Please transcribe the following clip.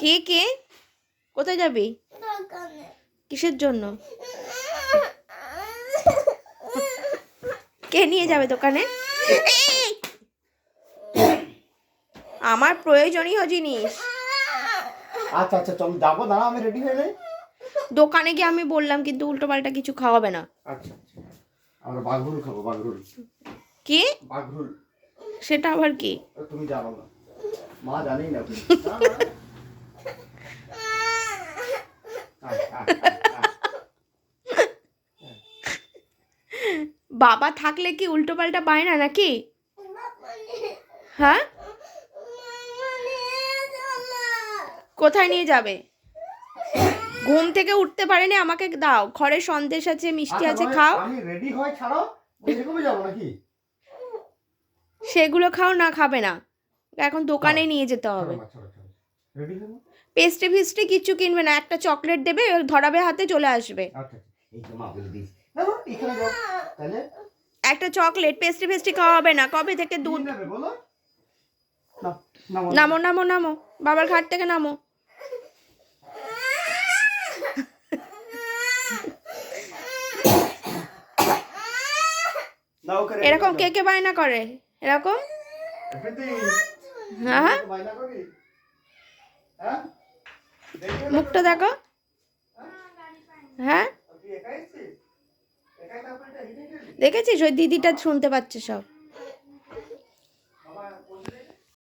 কে কে কোথায় যাবি? কিসের জন্য? কে নিয়ে যাবে দোকানে? আমার প্রয়োজনীয় জিনিস। আচ্ছা আচ্ছা চল যাবো, দাঁড়া আমি রেডি হয়ে যাই। দোকানে গিয়ে আমি বললাম, কিন্তু উল্টো পাল্টা কিছু খাওয়াবে না। আচ্ছা আচ্ছা, আমরা বাঘরুল খাবো, বাঘরুল। কি? বাঘরুল। সেটা আবার কি? তুমি জানো না, মা জানেই না। বাবা থাকলে কি উল্টো পাল্টা পায় না নাকি? হ্যাঁ, কোথায় নিয়ে যাবে? ঘুম থেকে উঠতে পারেনি, আমাকে দাও, ঘরে সন্দেশ আছে, মিষ্টি আছে, খাও। আমি রেডি হই, ছাড়ো, এরকমই যাবো নাকি? সেগুলো খাও না, খাবে না, এখন দোকানে নিয়ে যেতে হবে। রেডি হবো। পেস্ট্রি ফিস্ট্রি কিচ্ছু কিনবে না, একটা চকলেট দেবে, ধরাবে হাতে, চলে আসবে। আচ্ছা এই তো মা বলে দিস, দেখো এখানে যাও তাহলে। একটা চকলেট, পেস্ট্রি ফিস্ট্রি খাওয়া হবে না। কবে থেকে দুধ? নেবে বলো। নামো নামো নামো, বাবার ঘাট থেকে নামো। এরকম কে কে বায়না করে এরকম? হ্যাঁ, মুখটা দেখো। হ্যাঁ, দেখেছিস ওই দিদিটা শুনতে পাচ্ছে সব।